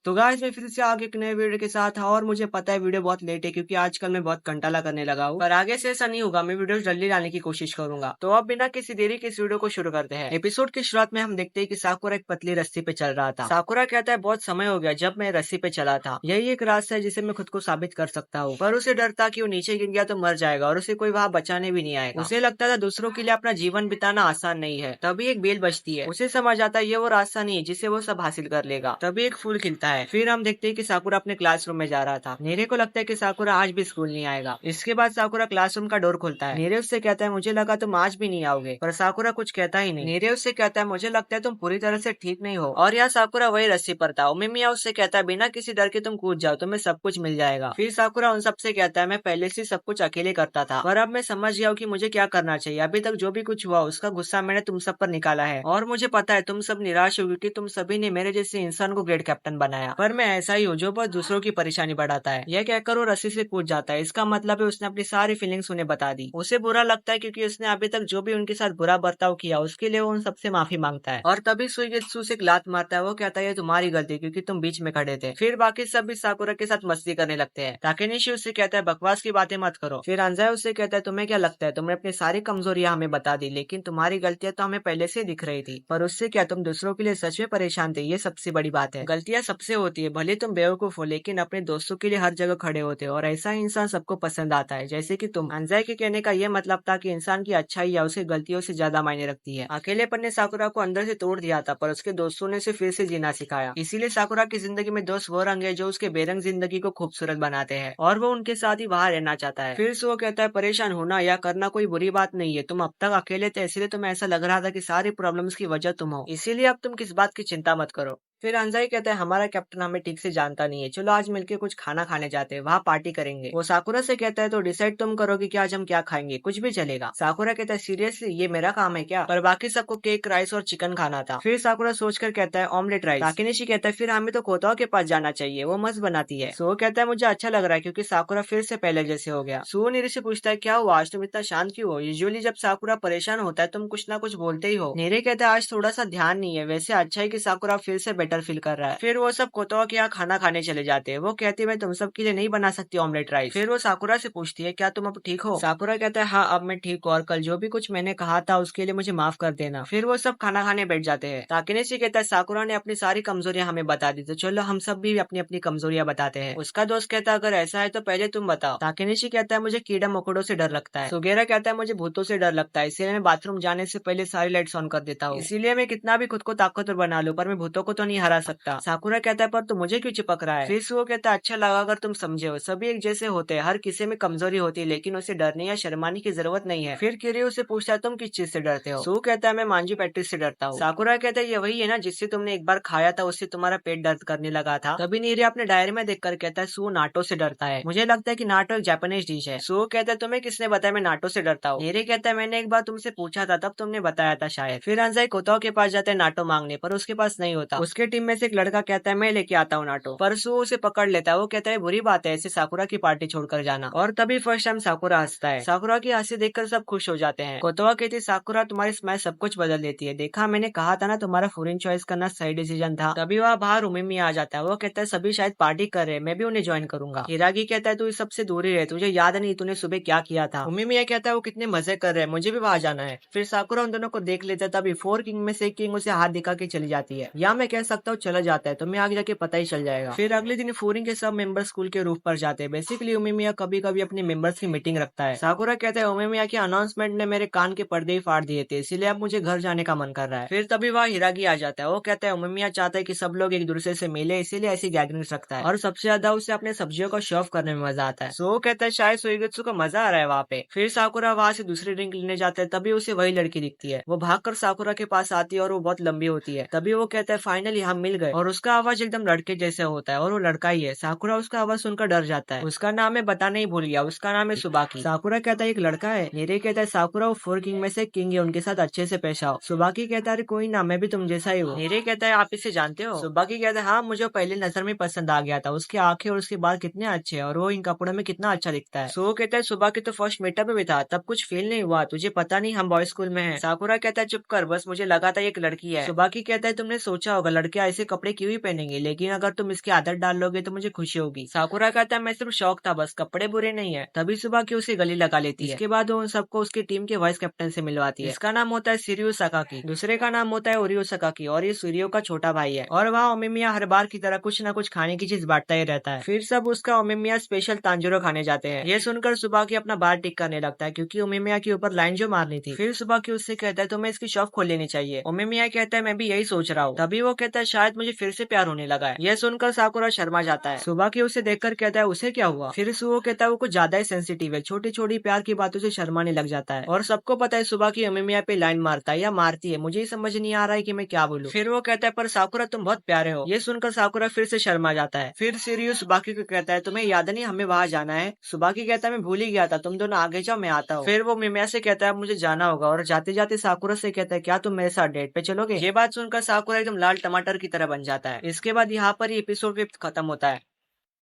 तो गाइस मैं फिर से आगे एक नए वीडियो के साथ और मुझे पता है वीडियो बहुत लेट है क्योंकि आजकल मैं बहुत कंटाला करने लगा हूँ, पर आगे से ऐसा नहीं होगा। मैं वीडियो जल्दी लाने की कोशिश करूंगा। तो अब बिना किसी देरी के इस वीडियो को शुरू करते हैं। एपिसोड की शुरुआत में हम देखते हैं कि साकुरा एक पतली रस्सी पे चल रहा था। साकुरा कहता है बहुत समय हो गया जब मैं रस्सी पे चला था, यही एक रास्ता है जिसे मैं खुद को साबित कर सकता हूँ। पर उसे डर था कि वो नीचे गिर गया तो मर जाएगा और उसे कोई वहाँ बचाने भी नहीं आएगा। उसे लगता था दूसरों के लिए अपना जीवन बिताना आसान नहीं है। तभी एक बेल बजती है। उसे समझ आता है ये वो रास्ता नहीं है जिसे वो सब हासिल कर लेगा। तभी एक फूल खिलता है। फिर हम देखते हैं कि साकुरा अपने क्लासरूम में जा रहा था। नीरे को लगता है कि साकुरा आज भी स्कूल नहीं आएगा। इसके बाद साकुरा क्लासरूम का डोर खोलता है। नीरे उससे कहता है मुझे लगा तुम आज भी नहीं आओगे, पर साकुरा कुछ कहता ही नहीं। नीरे उससे कहता है मुझे लगता है तुम पूरी तरह से ठीक नहीं हो। और यहाँ साकुरा वही रस्सी पर था। उमिमिया उससे कहता है बिना किसी डर के तुम कूद जाओ, तुम्हें सब कुछ मिल जाएगा। फिर साकुरा उन सबसे कहता है मैं पहले से सब कुछ अकेले करता था, पर अब मैं समझ गया हूँ कि मुझे क्या करना चाहिए। अभी तक जो भी कुछ हुआ उसका गुस्सा मैंने तुम सब पर निकाला है और मुझे पता है तुम सब निराश हो क्योंकि तुम सभी ने मेरे जैसे इंसान को ग्रेट कैप्टन बनाया, पर मैं ऐसा ही हूँ जो बस दूसरों की परेशानी बढ़ाता है। यह कहकर वो रस्सी से कूद जाता है। इसका मतलब है उसने अपनी सारी फीलिंग्स उन्हें बता दी। उसे बुरा लगता है क्योंकि उसने अभी तक जो भी उनके साथ बुरा बर्ताव किया उसके लिए वो उन सबसे माफी मांगता है। और तभी सुइगेत्सु से एक लात मारता है। वो कहता है ये तुम्हारी गलती क्योंकि तुम बीच में खड़े थे। फिर बाकी सब भी साकुरा के साथ मस्ती करने लगते हैं। ताकेनिशी उससे कहता है बकवास की बातें मत करो। फिर अंजाई उससे कहता है तुम्हें क्या लगता है तुमने अपनी सारी कमजोरियां हमें बता दी, लेकिन तुम्हारी गलतियां तो हमें पहले से दिख रही थी। पर उससे क्या तुम दूसरों के लिए सच में परेशान थे, ये सबसे बड़ी बात है। गलतियां सबसे होती है, भले तुम बेवकूफ हो लेकिन अपने दोस्तों के लिए हर जगह खड़े होते हो और ऐसा इंसान सबको पसंद आता है जैसे कि तुम। अंजाई के कहने का यह मतलब था कि इंसान की अच्छाई या उसकी गलतियों से ज्यादा मायने रखती है। अकेलेपन ने साकुरा को अंदर से तोड़ दिया था, पर उसके दोस्तों ने उसे फिर से जीना सिखाया। इसीलिए साकुरा की जिंदगी में दोस्त वो रंग है जो उसके बेरंग जिंदगी को खूबसूरत बनाते हैं और वो उनके साथ ही वहां रहना चाहता है। फिर से वो कहता है परेशान होना या करना कोई बुरी बात नहीं है, तुम अब तक अकेले थे इसलिए तुम्हें ऐसा लग रहा था कि सारी प्रॉब्लम्स की वजह तुम हो, इसीलिए अब तुम किस बात की चिंता मत करो। फिर अंजाई कहता है हमारा कैप्टन हमें ठीक से जानता नहीं है, चलो आज मिलके कुछ खाना खाने जाते हैं, वहाँ पार्टी करेंगे। वो साकुरा से कहता है तो डिसाइड तुम करोगे कि आज हम क्या खाएंगे, कुछ भी चलेगा। साकुरा कहता है सीरियसली ये मेरा काम है क्या, पर बाकी सबको केक राइस और चिकन खाना था। फिर साकुरा सोचकर कहता है ऑमलेट राइस। ताकेनिशी कहता है फिर हमें तो कोताओ के पास जाना चाहिए, वो मस्त बनाती है। सो कहता है मुझे अच्छा लग रहा है क्योंकि साकुरा फिर से पहले जैसे हो गया। सो नीरे से पूछता है क्या हुआ आज तुम इतना शांत क्यों हो, यूजुअली जब साकुरा परेशान होता है तुम कुछ ना कुछ बोलते ही हो। नीरे कहता है आज थोड़ा सा ध्यान नहीं है, वैसे अच्छा है कि साकुरा फिर से बेटर फील कर रहा है। फिर वो सब कोतवा के यहाँ खाना खाने चले जाते हैं। वो कहती है मैं तुम सब के लिए नहीं बना सकती ऑमलेट राइस। फिर वो साकुरा से पूछती है क्या तुम अब ठीक हो। साकुरा कहता है हाँ अब मैं ठीक हूँ और कल जो भी कुछ मैंने कहा था उसके लिए मुझे माफ कर देना। फिर वो सब खाना खाने बैठ जाते हैं। ताकेनिशी कहता है साकुरा ने अपनी सारी कमजोरियां हमें बता दी, तो चलो हम सब भी अपनी अपनी कमजोरियां बताते हैं। उसका दोस्त कहता है अगर ऐसा है तो पहले तुम बताओ। ताकेनिशी कहता है मुझे कीड़ा मकोड़ों से डर लगता है। सुगेरा कहता है मुझे भूतों से डर लगता है, इसलिए मैं बाथरूम जाने से पहले सारी लाइट्स ऑन कर देता हूँ। इसीलिए मैं कितना भी खुद को ताकतवर बना लूं पर मैं भूतों को तो नहीं हरा सकता। साकुरा कहता है पर तू मुझे क्यों चिपक रहा है। फिर वो कहता है अच्छा लगा अगर तुम समझे हो, सभी एक जैसे होते हैं, हर किसी में कमजोरी होती है लेकिन उसे डरने या शर्माने की जरूरत नहीं है। फिर किरियो से पूछता है तुम किस चीज से डरते हो। सो कहता है मैं मांजी पैट्रिस से डरता हूँ। साकुरा कहता है ये वही है ना जिससे तुमने एक बार खाया था, उससे तुम्हारा पेट दर्द करने लगा था। तभी नीरे अपने डायरी में देखकर कहता है सो नाटो से डरता है, मुझे लगता है कि नाटो एक जापानीज डिश है। सो कहता है तुम्हें किसने बताया मैं नाटो से डरता हूँ। नीरे कहता है मैंने एक बार तुमसे पूछा था तब तुमने बताया था शायद। फिर अंजाई कोताओ के पास जाता है नाटो मांगने, पर उसके पास नहीं होता। उसके टीम में से एक लड़का कहता है मैं लेके आता हूँ नाटो, पर सो उसे पकड़ लेता है। वो कहता है बुरी बात है ऐसे साकुरा की पार्टी छोड़कर जाना। और तभी फर्स्ट टाइम साकुरा हंसता है। साकुरा की हंसी देखकर सब खुश हो जाते हैं। कोतोवा कहती है साकुरा तुम्हारी स्माइल सब कुछ बदल देती है, देखा मैंने कहा था ना तुम्हारा फॉरेन चॉइस करना सही डिसीजन था। तभी वह बाहर उमिमी आ जाता है। वो कहता है सभी शायद पार्टी कर रहे हैं, मैं भी उन्हें ज्वाइन करूंगा। हिरागी कहता है तू इस सबसे दूर ही रहे, तुझे याद नहीं तूने सुबह क्या किया था। उमिमी कहता है वो कितने मजे कर रहे हैं, मुझे भी वहां जाना है। फिर साकुरा उन दोनों को देख लेता है। तभी 4 किंग में से एक किंग उसे हाथ दिखा के चली जाती है, या मैं कह सकता हूँ चला जाता है, तुम्हें आगे जाके पता ही चल जाएगा। फिर अगले दिन फोरिंग के सब मेंबर स्कूल के रूफ पर जाते हैं। बेसिकली उमिमिया कभी कभी अपने मेंबर्स की मीटिंग रखता है। साकुरा कहता है उमिमिया के अनाउंसमेंट ने मेरे कान के पर्दे ही फाड़ दिए थे, इसीलिए अब मुझे घर जाने का मन कर रहा है। फिर तभी वह हिरागी आ जाता है। वो कहता है उमिमिया चाहता है कि सब लोग एक दूसरे से मिले, इसीलिए ऐसी गैदरिंग्स रखता है और सबसे ज्यादा उसे अपने सब्जियों का शो ऑफ करने में मजा आता है। सो वो कहता है शायद सुइगेत्सु को मजा आ रहा है वहाँ पे। फिर साकुरा वहाँ से दूसरी ड्रिंक लेने जाता है। तभी उसे वही लड़की दिखती है। वो भागकर साकुरा के पास आती है और वो बहुत लंबी होती है। तभी वो कहता है फाइनली हम मिल गए, और उसका आवाज एकदम लड़के जैसे होता है और वो लड़का ही है। साकुरा उसका आवाज सुनकर डर जाता है। उसका नाम मैं बताना ही भूल गया, उसका नाम है सुबाकी। साकुरा कहता है एक लड़का है। नीरे कहता है साकुरा वो 4 किंग में से किंग है, उनके साथ अच्छे से पेश आओ। सुबाकी कहता है कोई ना, मैं भी तुम जैसा ही हूँ। नीरे कहता है आप इसे जानते हो। सुबाकी कहता है हाँ मुझे पहले नजर में पसंद आ गया था, उसकी आंखें और उसके बाल कितने अच्छे हैं और वो इन कपड़ों में कितना अच्छा दिखता है। सो कहता है सुबाकी तो फर्स्ट मीटअप में भी था, तब कुछ फील नहीं हुआ, तुझे पता नहीं हम बॉय स्कूल में है। साकुरा कहता है चुप कर, बस मुझे लगा था एक लड़की है। सुबाकी कहता है तुमने सोचा होगा लड़के क्या ऐसे कपड़े क्यों ही पहनेंगे, लेकिन अगर तुम इसकी आदत डाल लोगे तो मुझे खुशी होगी। साकुरा कहता है मैं सिर्फ शौक था बस, कपड़े बुरे नहीं है। तभी सुबह की उसे गले लगा लेती है। इसके बाद वो उन सबको उसकी टीम के वाइस कैप्टन से मिलवाती है। इसका नाम होता है सिरियो सकाकी, दूसरे का नाम होता है ओरियो सकाकी, और ये सूर्यो का छोटा भाई है। और वहाँ ओमिमिया हर बार की तरह कुछ न कुछ खाने की चीज बांटता ही रहता है। फिर सब उसका ओमिमिया स्पेशल तांजोरो खाने जाते हैं। ये सुनकर सुबह की अपना बार टिक करने लगता है, क्योंकि ओमिमिया के ऊपर लाइन जो मारनी थी। फिर सुबह की उससे कहता है तुम्हें इसकी शॉप खोल लेनी चाहिए। ओमिमिया कहता है मैं भी यही सोच रहा हूँ। तभी वो कहता है शायद मुझे फिर से प्यार होने लगा है। यह सुनकर साकुरा शर्मा जाता है। सुबह की उसे देखकर कहता है उसे क्या हुआ। फिर सुबह कहता है वो कुछ ज्यादा ही सेंसिटिव है, छोटी छोटी प्यार की बातों से शर्माने लग जाता है। और सबको पता है सुबह की ओमिमिया पे लाइन मारता है या मारती है, मुझे ही समझ नहीं आ रहा है कि मैं क्या बोलूं। फिर वो कहता है पर साकुरा तुम बहुत प्यारे हो। ये सुनकर साकुरा फिर से शर्मा जाता है। फिर सिरियस बाकी को कहता है तुम्हें याद नहीं हमें वहाँ जाना है। सुबाकी कहता है मैं भूल ही गया था, तुम दोनों आगे जाओ मैं आता हूँ। फिर वो मिमिया से कहता है मुझे जाना होगा, और जाते जाते साकुरा से कहता है क्या तुम मेरे साथ डेट पे चलोगे। ये बात सुनकर साकुरा एकदम लाल टमाटर की तरह बन जाता है। इसके बाद यहाँ पर ही एपिसोड 5 खत्म होता है।